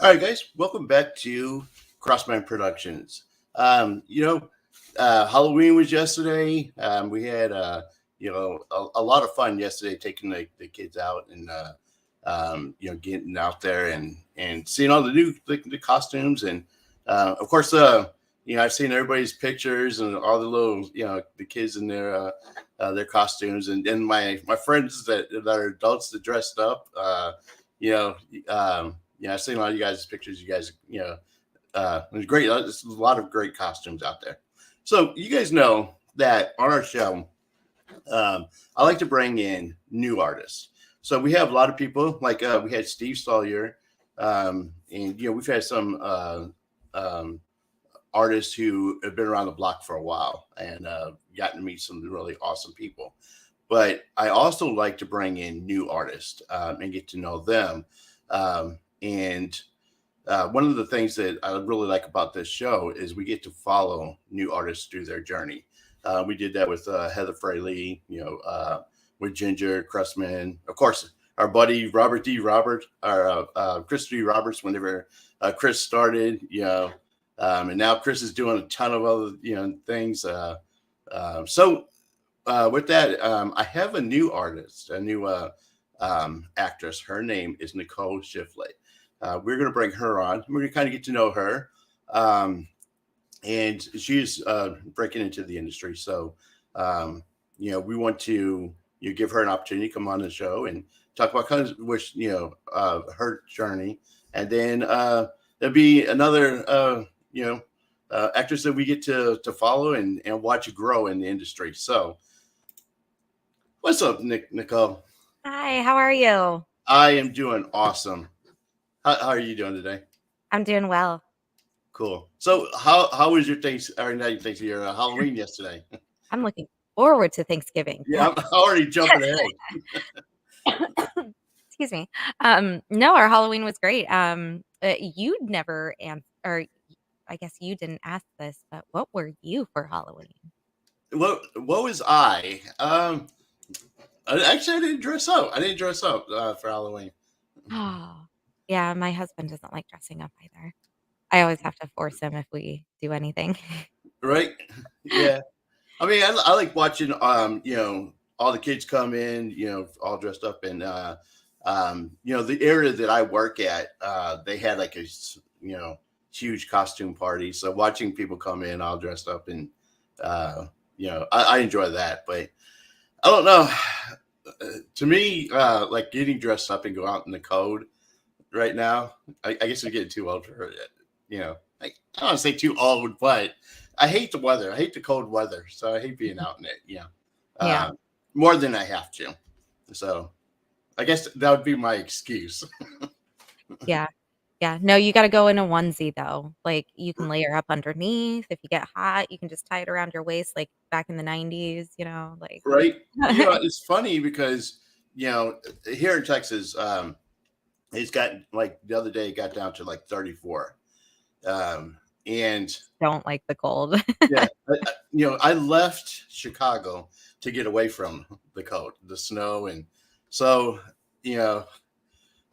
All right, guys, welcome back to Crossman Productions. Halloween was yesterday. We had a lot of fun yesterday, taking the kids out and getting out there and seeing all the new the costumes and of course I've seen everybody's pictures and all the little the kids in their costumes and my friends that are adults that dressed up. You know. I've seen a lot of you guys' pictures. You guys, it was great. There's a lot of great costumes out there. So you guys know that on our show, I like to bring in new artists. So we have a lot of people like we had Steve Sawyer, and we've had some artists who have been around the block for a while and gotten to meet some really awesome people. But I also like to bring in new artists and get to know them. And one of the things that I really like about this show is we get to follow new artists through their journey. We did that with Heather Fraley, with Ginger Crossman, of course, our buddy Robert D. Robert, or Chris D. Roberts. Whenever Chris started, and now Chris is doing a ton of other things. So with that, I have a new artist, a new actress. Her name is Nicole Shiftlett. We're going to bring her on. We're going to kind of get to know her. And she's breaking into the industry. So, we want to give her an opportunity to come on the show and talk about kind of which, her journey. And then there'll be another, actress that we get to follow and watch grow in the industry. So what's up, Nicole? Hi, how are you? I am doing awesome. How are you doing today? I'm doing well. Cool. So how was your your Halloween yesterday? I'm looking forward to Thanksgiving. Yeah, I'm already jumping ahead. Excuse me. No, our Halloween was great. You'd never or I guess you didn't ask this, but what were you for Halloween? What was I? Actually, I didn't dress up. I didn't dress up for Halloween. Oh, yeah, my husband doesn't like dressing up either. I always have to force him if we do anything. Right? Yeah. I mean, I like watching all the kids come in, all dressed up, and the area that I work at, they had like a huge costume party. So watching people come in all dressed up and I enjoy that. But I don't know. To me, like getting dressed up and go out in the cold right now, I guess we're getting too old for it. I don't want to say too old, but I hate the weather. I hate the cold weather, so I hate being out in it. Yeah. More than I have to. So I guess that would be my excuse. Yeah. Yeah. No, you got to go in a onesie though. Like you can layer up underneath. If you get hot, you can just tie it around your waist like back in the 90s, like. Right? It's funny because here in Texas, it's got like the other day it got down to like 34. And Don't like the cold. yeah, I left Chicago to get away from the cold, the snow, and so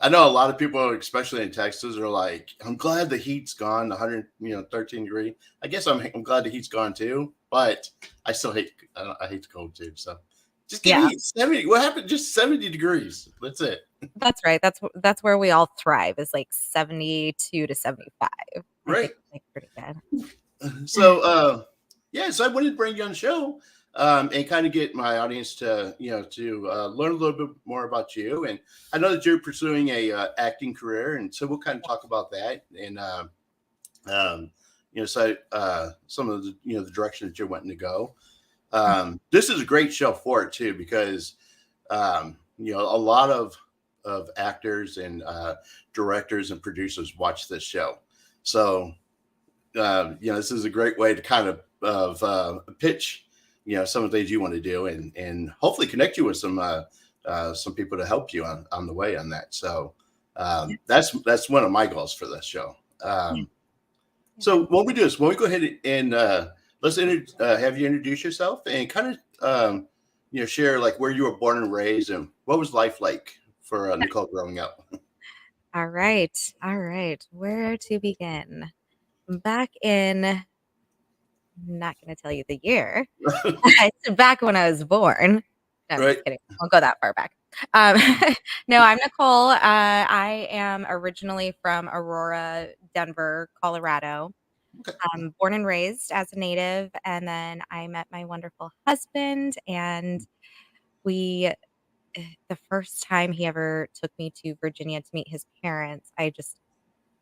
I know a lot of people, especially in Texas, are like, "I'm glad the heat's gone, 13 degree." I guess I'm glad the heat's gone too, but I still I hate the cold too. So just give me 70. What happened? Just 70 degrees. That's it. That's right. That's where we all thrive is like 72 to 75. Right. I think it's like pretty good. So so I wanted to bring you on the show and kind of get my audience to learn a little bit more about you. And I know that you're pursuing a acting career, and so we'll kind of talk about that and some of the the direction that you're wanting to go. This is a great show for it too because a lot of actors and directors and producers watch this show. So this is a great way to kind of pitch some of the things you want to do and hopefully connect you with some people to help you on the way on that. So that's one of my goals for this show. So what we do is when we go ahead and let's have you introduce yourself and kind of share like where you were born and raised and what was life like for Nicole growing up. All right. All right. Where to begin? Back in, I'm not going to tell you the year. It's back when I was born. No, I'm Right. just kidding. Won't go that far back. Um, no, I'm Nicole. I am originally from Aurora, Denver, Colorado. Okay. Born and raised as a native, and then I met my wonderful husband, and we the first time he ever took me to Virginia to meet his parents, I just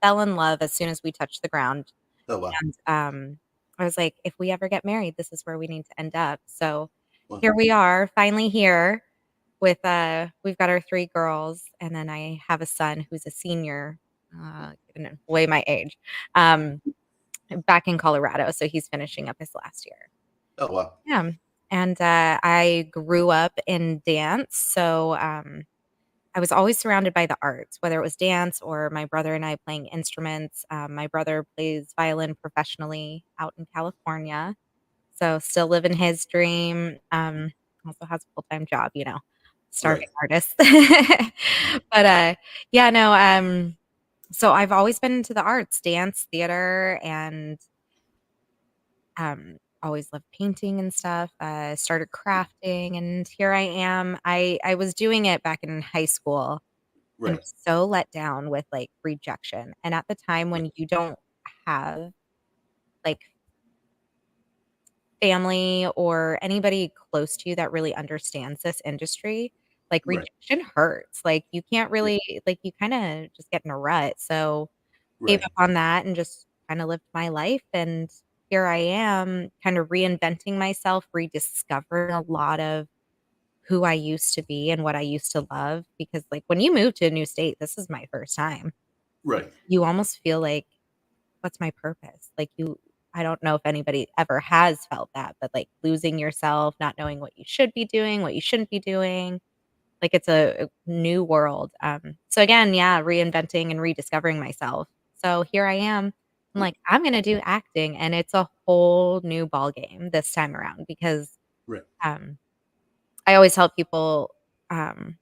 fell in love as soon as we touched the ground. Oh wow. And I was like, if we ever get married, this is where we need to end up. So Well, here we are, finally here with we've got our three girls, and then I have a son who's a senior, giving away my age, um, back in Colorado. So he's finishing up his last year. oh wow. Yeah. And I grew up in dance. So I was always surrounded by the arts, whether it was dance or my brother and I playing instruments. My brother plays violin professionally out in California, so still living his dream. Also has a full-time job, Right. starving artist. But yeah, no. So I've always been into the arts, dance, theater, and always loved painting and stuff. Started crafting, and here I am. I was doing it back in high school and Right. was so let down with, like, rejection, and at the time when you don't have, like, family or anybody close to you that really understands this industry, like, Right. rejection hurts, like, you can't Yeah. really like, you kinda just get in a rut, so gave Right. up on that and just kinda lived my life, and here I am kind of reinventing myself, rediscovering a lot of who I used to be and what I used to love because, like, when you move to a new state, this is my first time. Right. You almost feel like, "What's my purpose?" Like, I don't know if anybody ever has felt that, but, like, losing yourself, not knowing what you should be doing, what you shouldn't be doing, like, it's a new world, so again, yeah, reinventing and rediscovering myself. So here I am. I'm like, "I'm gonna do acting," and it's a whole new ballgame this time around because, Right. um, I always tell people, um,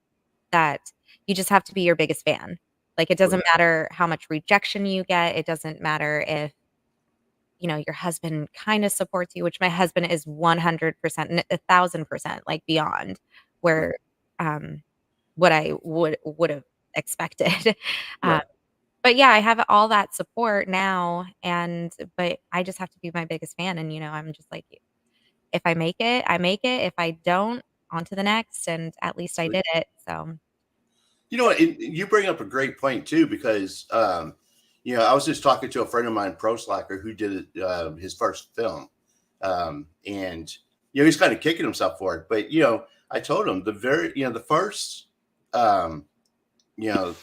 that you just have to be your biggest fan. Like, it Right. doesn't matter how much rejection you get, it doesn't matter if, your husband kinda supports you, which my husband is 100% and 1,000%, like, beyond Right. where, um, what I would've expected. Uh, Right. but yeah, I have all that support now, but I just have to be my biggest fan, and, I'm just like, if I make it, I make it. If I don't, on to the next, and at least I Right. did it, so You know what? You bring up a great point too, because I was just talking to a friend of mine, Pro Slacker, who did his first film, and he's kind of kicking himself for it. But I told him the first, um, you know,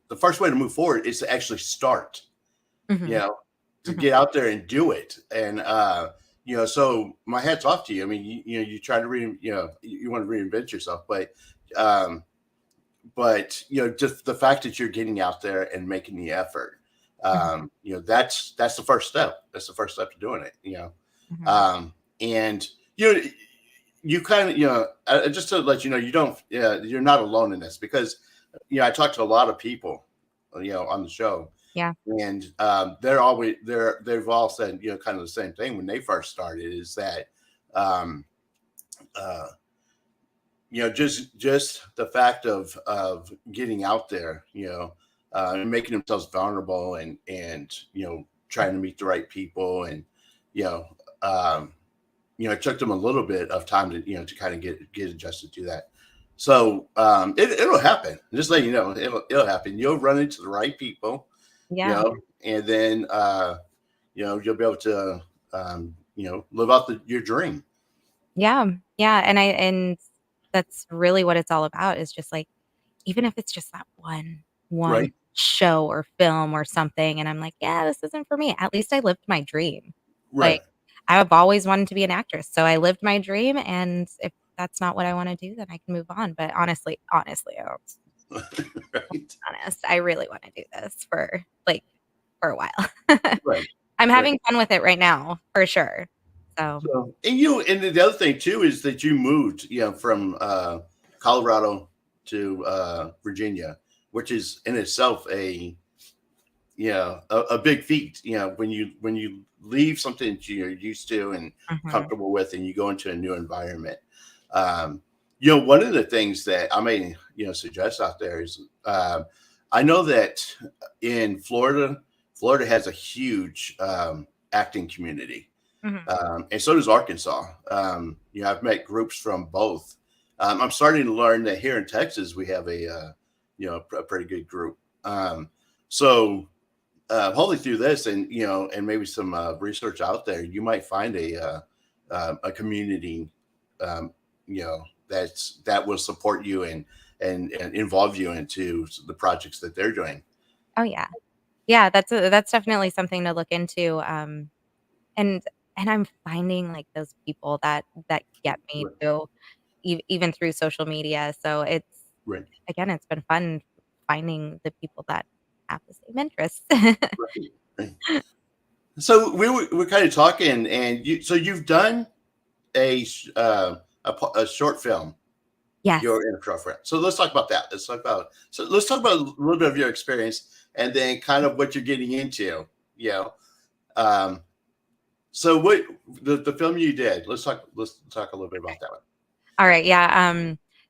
the first way to move forward is to actually start. You Mhm, know, to mhm. get out there and do it, and so my hat's off to you. I mean, you try to you want to reinvent yourself, um, but just the fact that you're getting out there and making the effort, Mhm, that's the first step. That's the first step to doing it. mhm. And you kind of just to let you know, you're not alone in this, because I talked to a lot of people on the show, Yeah. and they've all said kind of the same thing when they first started, is that um, uh, just the fact of getting out there, and making themselves vulnerable, and trying to meet the right people, and you know um, it took them a little bit of time to kind of get adjusted to that. So it'll happen. Just let you know, it'll happen. You'll run into the right people, Yeah. and then you'll be able to live out your dream. Yeah. Yeah, and that's really what it's all about is just, like, even if it's just that one Right. show or film or something, and I'm like, "Yeah, this isn't for me." At least I lived my dream. Like, Right. I've always wanted to be an actress, so I lived my dream, and if that's not what I wanna do, then I can move on, but honestly, I'll Right. honest, I really wanna do this for a while. Right. I'm Right. having fun with it right now, for sure. So So, and the other thing too is that you moved, from Colorado to Virginia which is in itself a big feat. When you leave something that you're used to and Mhm. comfortable with, and you go into a new environment. Um, one of the things that I may suggest out there is, I know that in Florida has a huge acting community, Mhm. and so does Arkansas. I've met groups from both. I'm starting to learn that here in Texas we have a pretty good group. So hopefully through this, and maybe some research out there, you might find a community, um, that will support you and involve you into the projects that they're doing. Oh, yeah. Yeah, that's definitely something to look into, and I'm finding, like, those people that get me Right, too, even through social media, so right, it's been fun finding the people that have the same interests. right, right. So we're kind of talking, and you've done a short film. Yes. Your inner girlfriend. So let's talk about that. Let's talk about a little bit of your experience, and then kind of what you're getting into. You know, um, so what the film you did? Let's talk a little bit about that one. Alright, yeah,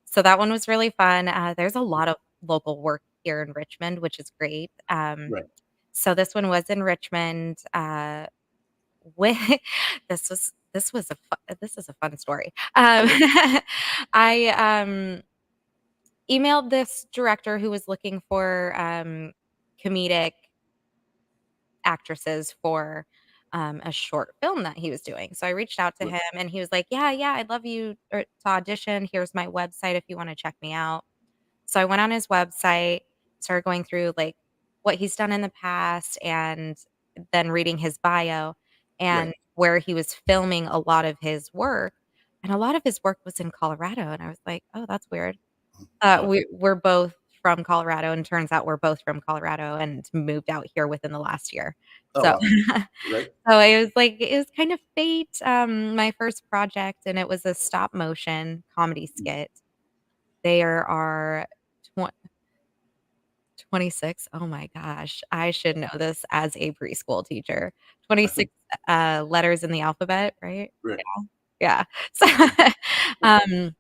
so that one was really fun, there's a lot of local work here in Richmond, which is great, Right, so this one was in Richmond, with this is a fun story. right, I, emailed this director who was looking for, comedic actresses for, a short film that he was doing. So I reached out to right, him and he was like, "Yeah, yeah, I'd love you to audition. Here's my website if you wanna check me out." So I went on his website, started going through, like, what he's done in the past and then reading his bio right. and where he was filming a lot of his work, and a lot of his work was in Colorado, and I was like, "Oh, that's weird." Okay. We're both from Colorado, and turns out we're both from Colorado and moved out here within the last year. Oh So wow. Right, so it was kind of fate, my first project, and it was a stop motion comedy skit. There are twen 26, oh my gosh, I should know this as a preschool teacher. 26, letters in the alphabet, right? right. Yeah. So, um,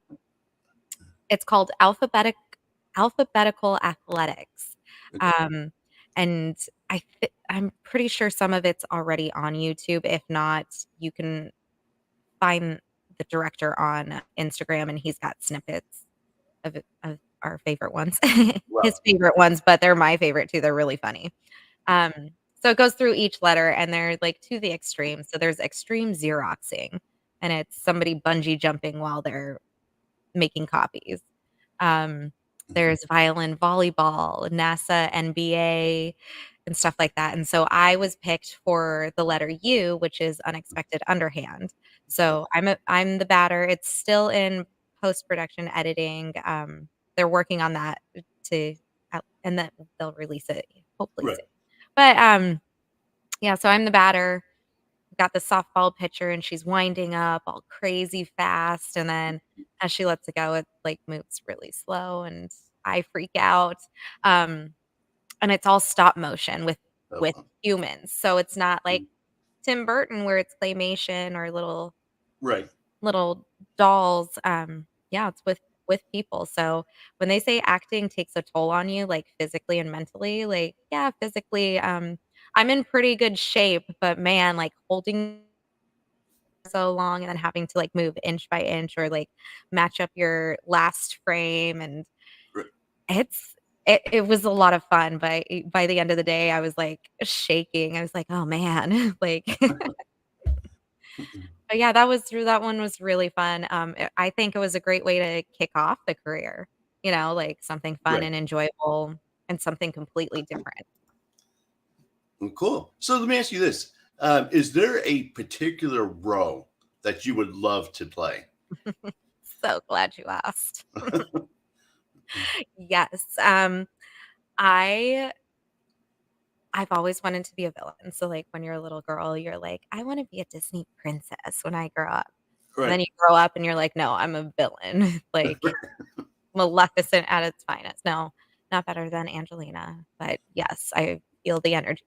it's called alphabetical athletics, Okay. um, and I'm pretty sure some of it's already on YouTube. If not, you can find the director on Instagram, and he's got snippets of our favorite ones. His Wow. favorite ones, but they're my favorite too, they're really funny. Um, so it goes through each letter, and they're, like, to the extreme. So there's extreme Xeroxing, and it's somebody bungee jumping while they're making copies. Um, there's violin volleyball, NASA, NBA, and stuff like that, and so I was picked for the letter U, which is unexpected underhand. Okay. So I'm the batter. It's still in post-production editing, they're working on that to and then they'll release it hopefully Right. soon. But, yeah, so I'm the batter, got the softball pitcher, and she's winding up all crazy fast, and then as she lets it go, it, like, moves really slow, and I freak out, um, and it's all stop motion with Oh, humans, so it's not like Tim Burton where it's claymation or right. little dolls, yeah, it's with people, so when they say acting takes a toll on you, like, physically and mentally, like, yeah, physically, I'm in pretty good shape, but man, like, holding so long and then having to, like, move inch by inch or, like, match up your last frame, and Right. it's it was a lot of fun, but by the end of the day, I was, like, shaking. I was like, "Oh, man." Like but yeah, that one was really fun. I think it was a great way to kick off the career, like, something fun Right. and enjoyable and something completely different. Well, cool. So let me ask you this: is there a particular role that you would love to play? So glad you asked. Yes, I I've always wanted to be a villain. So, like, when you're a little girl, you're like, "I wanna be a Disney princess when I grow up." And then Right. you grow up and you're like, "No, I'm a villain." Like, Maleficent at its finest. No. not better than Angelina, but yes, I feel the energy.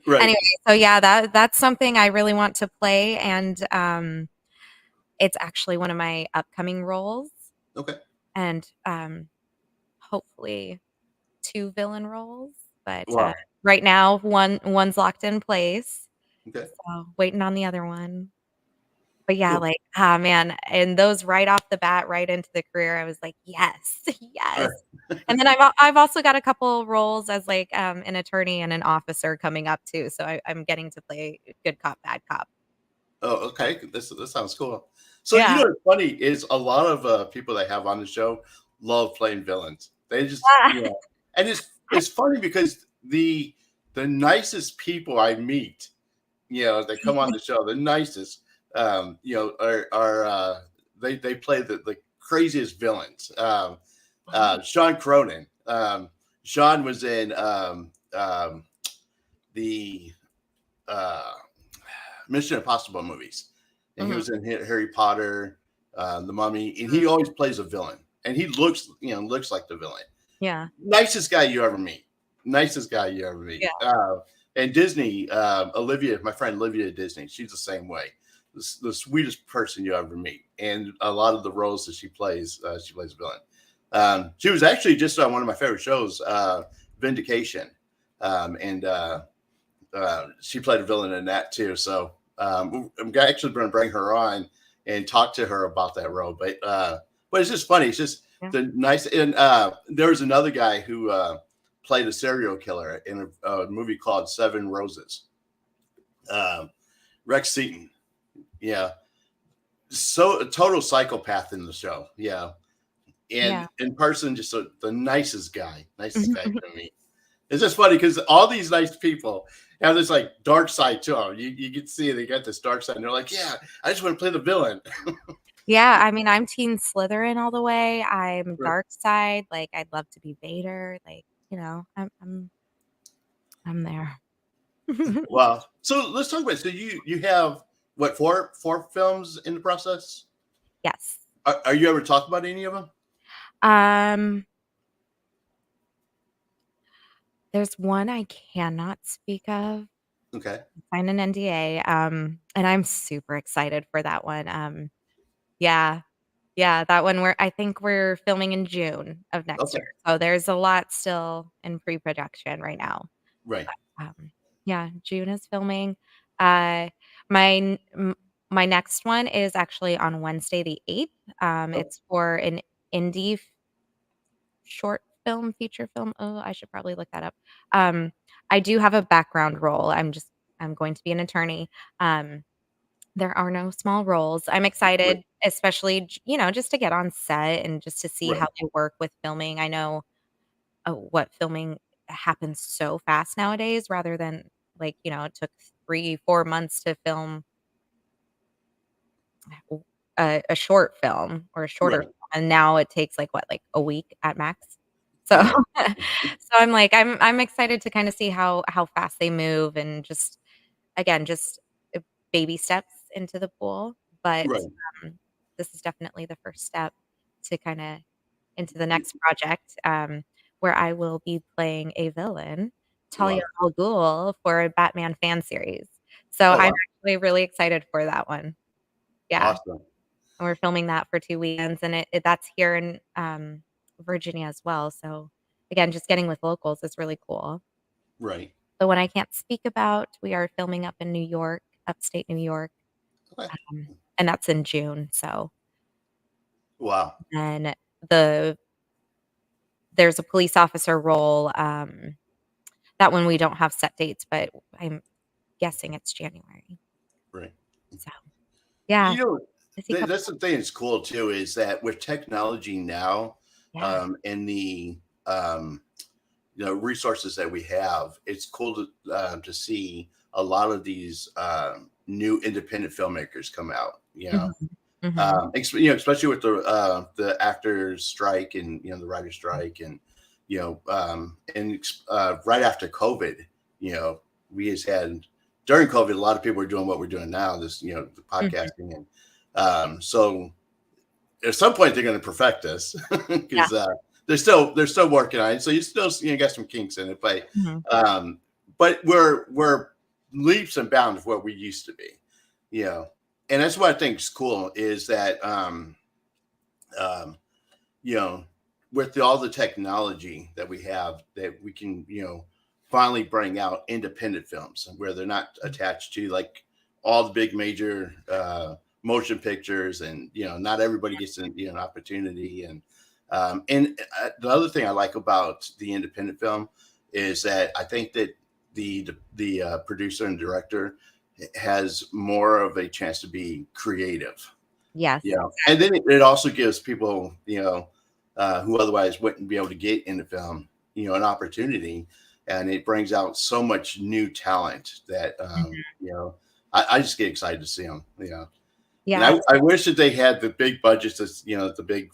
Right. Anyway, so yeah, that's something I really want to play, and, it's actually one of my upcoming roles, Okay. and, hopefully 2 villain roles, but, Wow. right now, one's locked in place, Okay. so waiting on the other one. But yeah, Cool. like, ah, man, and those right off the bat, right into the career, I was like, "Yes, All yes." right. And then I've also got a couple roles as, like, an attorney and an officer coming up too, so I'm getting to play good cop, bad cop. Oh, okay. This sounds cool. So you Yeah. know what's funny is a lot of people that have on the show love playing villains. They just Yeah. and it's funny because the nicest people I meet, that come on the show, the nicest, are they play the craziest villains. Sean Cronin. Sean was in the uh, Mission Impossible movies, and he Mhm. was in Harry Potter, The Mummy, and he Mm. always plays a villain, and he looks like the villain. Yeah. Nicest guy you ever meet. Nicest guy you ever meet. Yeah. And Disney, Olivia, my friend Olivia Disney, she's the same way. The sweetest person you ever meet, and a lot of the roles that she plays a villain. She was actually just on one of my favorite shows, Vindication, and she played a villain in that too. So I'm actually going to bring her on and talk to her about that role. But it's just funny. It's just Yeah. the nice. And there was another guy who played a serial killer in a movie called Seven Roses. Um, Rex Seaton. Yeah. So a total psychopath in the show. Yeah. And Yeah. in person, just the nicest guy to meet. It's just funny because all these nice people have this like dark side to them. You can see they got this dark side, and they're like, "Yeah, I just want to play the villain." Yeah, I mean, I'm Team Slytherin all the way. I'm Right. dark side, like, I'd love to be Vader, like, I'm there. Wow. So let's talk about it. So you have what, four films in the process? Yes. Are you ever talking about any of them? Um, there's one I cannot speak of. Okay. Sign an NDA, and I'm super excited for that one. Yeah, yeah, that one I think we're filming in June of next Okay. year, so there's a lot still in pre-production right now. Right. Yeah, June is filming. Uh, my n m my next one is actually on Wednesday the 8th. Oh, It's for an indie short film, feature film. Oh, I should probably look that up. Um, I do have a background role. I'm going to be an attorney. Um, there are no small roles. I'm right. excited, especially, just to get on set and just to see Right. how they work with filming. I know, what filming happens so fast nowadays rather than, like, it took 3, 4 months to film a short film or a shorter Right. film, and now it takes, like, what, like, a week at max? So Yeah. so I'm like, I'm excited to kinda see how fast they move and just, again, just, baby steps into the pool, but, Right. um, this is definitely the first step to kinda into the next project, where I will be playing a villain, Talia Wow. al Ghul, for a Batman fan series. So Oh I'm wow. actually really excited for that one. Yeah. Awesome. And we're filming that for 2 weekends, and that's here in, Virginia as well, so, again, just getting with locals is really cool. Right. The one I can't speak about, we are filming up in New York, upstate New York, Okay. and that's in June, so Wow. then the there's a police officer role, that one we don't have set dates, but I'm guessing it's January. Right. So, yeah, You know, busy couple. that's the thing that's cool too is that with technology now, Yeah. and the resources that we have, it's cool to see a lot of these new independent filmmakers come out. Mhm. Mhm. Especially with the actors strike and the writer strike, and right after COVID, we just had during COVID, a lot of people were doing what we're doing now, this the Mhm. podcasting, and so at some point they're going to perfect this Yeah. because they're still working on it. So you still got some kinks in it, Mhm. um, but we're leaps and bounds of where we used to be, you know, and that's what I think is cool is that um, you know, with all the technology that we have, that we can, finally bring out independent films where they're not attached to like all the big major motion pictures, and not everybody gets an opportunity. And the other thing I like about the independent film is that I think that the producer and director has more of a chance to be creative. Yes, And then exactly. it also gives people, who otherwise wouldn't be able to get into film, an opportunity, and it brings out so much new talent that Mhm. I just get excited to see them. And Yeah, I wish that they had the big budgets that the big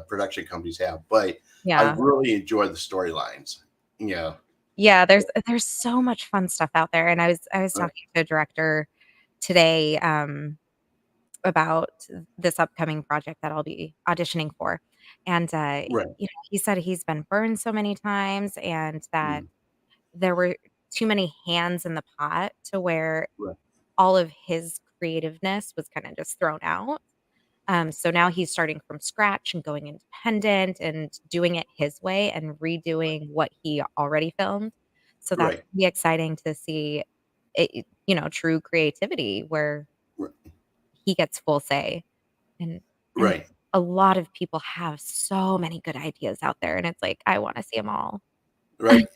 production companies have, but I yeah. really enjoy the storylines. You know, Yeah, there's so much fun stuff out there, and I was right, talking to a director today, about this upcoming project that I'll be auditioning for, and, right, he said he's been burned so many times and that mm, there were too many hands in the pot to where right, all of his creativeness was kinda just thrown out. So now he's starting from scratch and going independent and doing it his way and redoing what he already filmed. So that's right, be exciting to see true creativity where right, he gets full say. And right. a lot of people have so many good ideas out there, and it's like, I wanna see them all. Right.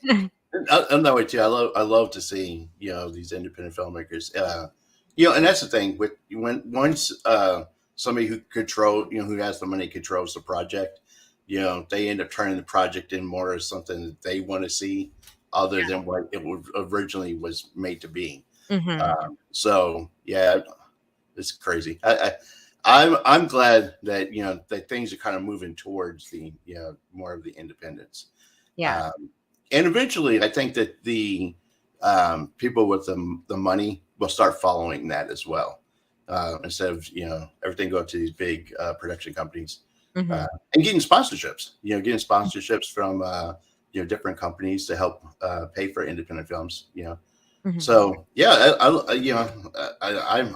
I'm that way too. I love to see these independent filmmakers. And that's the thing with when once somebody who who has the money controls the project. They end up turning the project in more as something that they want to see, other than what it originally was made to be. Mhm. So yeah, it's crazy. I'm glad that that things are kind of moving towards the more of the independence. Yeah. Um, and eventually, I think that the people with the money will start following that as well, instead of everything going to these big production companies, uh, Mhm. and getting sponsorships. Getting sponsorships from different companies to help pay for independent films. Mhm. So yeah,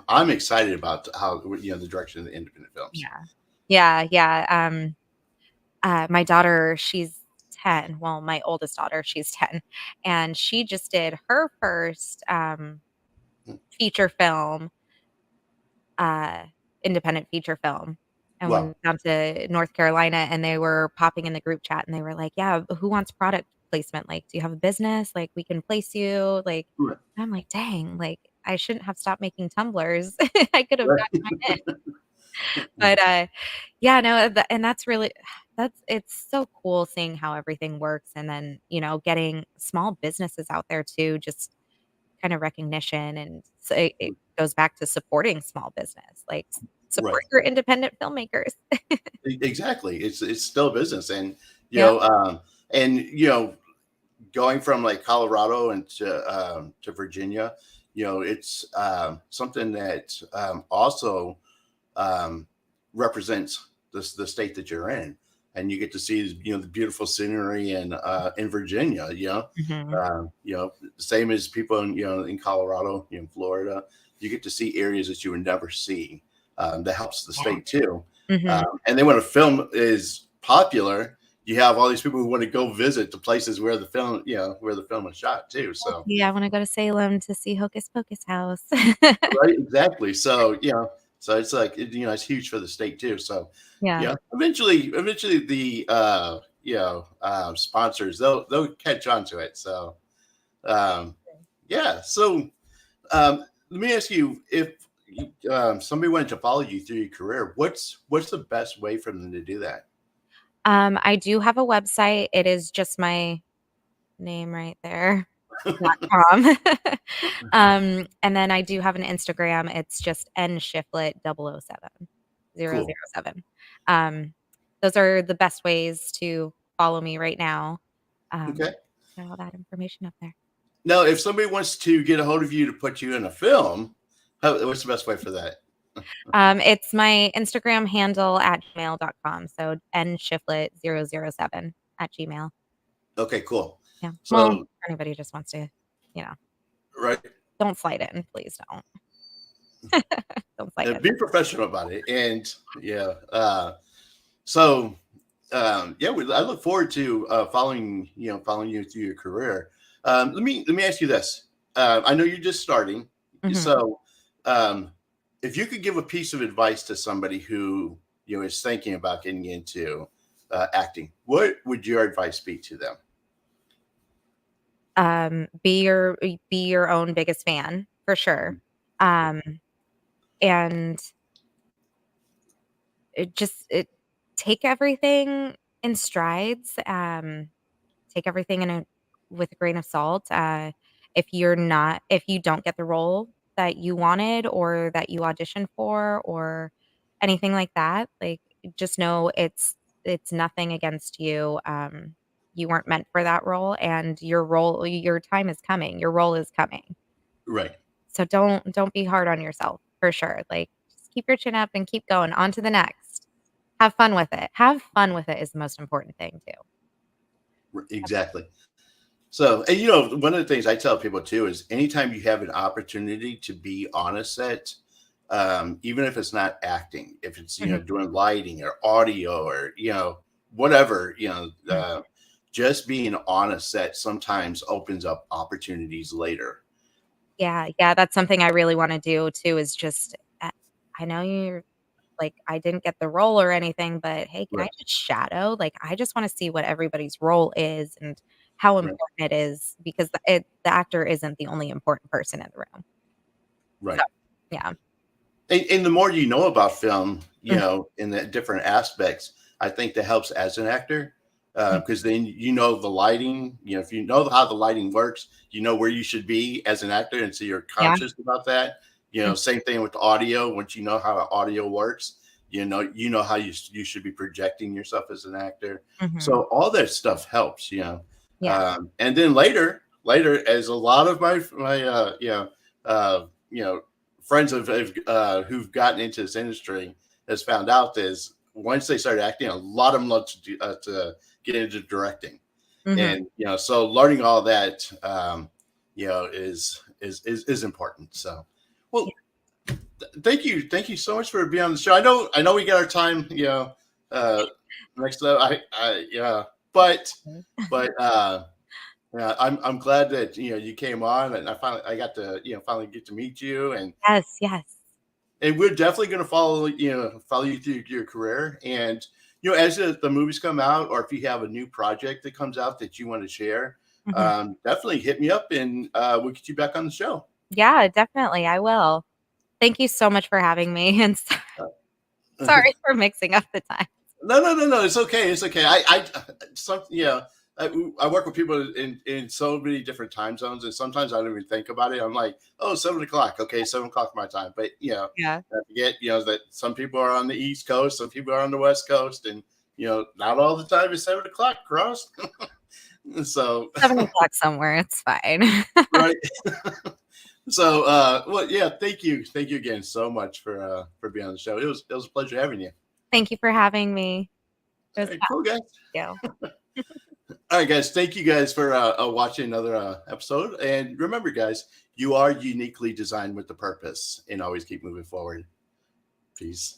I'm excited about how the direction of the independent films. Yeah. Yeah, yeah, my daughter, she's 10, well, my oldest daughter, she's 10, and she just did her first, feature film, uh, independent feature film, and Well, went down to North Carolina, and they were popping in the group chat, and they were like, "Yeah, who wants product placement? Like, do you have a business? Like, we can place you." Like, right, I'm like, "Dang, like, I shouldn't have stopped making tumblers. I could have right. gotten mine in." But, yeah, no, and that's really it's so cool seeing how everything works, and then, getting small businesses out there too, just kind of recognition, and so it goes back to supporting small business, like, support Right. your independent filmmakers. Exactly. It's still business, and you Yep. know, um, and going from like Colorado and to Virginia, it's something that also um, represents the state that you're in, and you get to see the beautiful scenery in Virginia. Mhm. Same as people in Colorado, in Florida, you get to see areas that you would never see. That helps the Yeah. state too. Mhm. And then when a film is popular, you have all these people who want to go visit the places where the film was shot too. So Yeah, I wanna go to Salem to see Hocus Pocus house. right, exactly. So so it's like it's huge for the state too. So Yeah. eventually the sponsors they'll catch on to it. So yeah. So let me ask you, if somebody wanted to follow you through your career, what's the best way for them to do that? I do have a website, it is just my name right there. .com. And then I do have an Instagram, it's just nshiftlett 007 Cool. 007. Um, those are the best ways to follow me right now. Okay. Got all that information up there. Now, if somebody wants to get a hold of you to put you in a film, what's the best way for that? It's my Instagram handle at gmail.com. So nshiftlett007 at Gmail. Okay, cool. Yeah. Well, So, anybody just wants to, you know, right. don't slide in, please don't. Don't slide in. Be professional about it. And yeah. So, yeah, I look forward to following you through your career. Let me ask you this. I know you're just starting, Mhm. so if you could give a piece of advice to somebody who is thinking about getting into acting, what would your advice be to them? Be your own biggest fan for sure. Um, and it take everything in strides. Take everything in a with a grain of salt. If you don't get the role that you wanted or that you auditioned for or anything like that, like just know it's nothing against you. You weren't meant for that role and your time is coming. Your role is coming. Right. So don't be hard on yourself for sure. Like just keep your chin up and keep going on to the next. Have fun with it. Have fun with it is the most important thing too. Exactly. So, and one of the things I tell people too is anytime you have an opportunity to be on a set, even if it's not acting, if it's Mhm, doing lighting or audio or whatever, mhm. just being on a set sometimes opens up opportunities later. Yeah, yeah, that's something I really wanna do too is just I know you're like, I didn't get the role or anything, but hey, can I Right, just shadow? Like, I just wanna see what everybody's role is and how right, important it is because the actor isn't the only important person in the room. So, right. yeah. And the more you know about film, Mhm, in the different aspects, I think that helps as an actor mhm. because then the lighting. If you know how the lighting works, you know where you should be as an actor, and so you're Yeah. conscious about that. Mm, Same thing with audio. Once you know how audio works, you know how you should be projecting yourself as an actor. mhm. So all that stuff helps. Yeah. And then later, as a lot of my friends who've gotten into this industry has found out is once they started acting, a lot of them love to get into directing, Mhm. and so learning all that, is important. So, Yeah. well, thank you so much for being on the show. I know we got our time, uh, next up. Yeah, but but yeah, I'm glad that you came on, and I got to finally get to meet you, Yes, yes. and we're definitely going to follow you through your career, and as the movies come out, or if you have a new project that comes out that you want to share, Mhm. definitely hit me up, and we'll get you back on the show. Yeah, definitely, I will. Thank you so much for having me, and sorry for mixing up the time. No. It's okay. It's okay. Some, I work with people in so many different time zones, and sometimes I don't even think about it. I'm like, oh, 7 o'clock. Okay, 7 o'clock my time. But Yeah. I forget, that some people are on the East Coast, some people are on the West Coast, and not all the time is 7 o'clock. Cross. So 7 o'clock somewhere, it's fine. right. So well, yeah. Thank you again so much for being on the show. It was a pleasure having you. Thank you for having me. It All was right, cool guys. fun too. All right, guys. Thank you guys for watching another episode. And remember, guys, you are uniquely designed with the purpose, and always keep moving forward. Peace.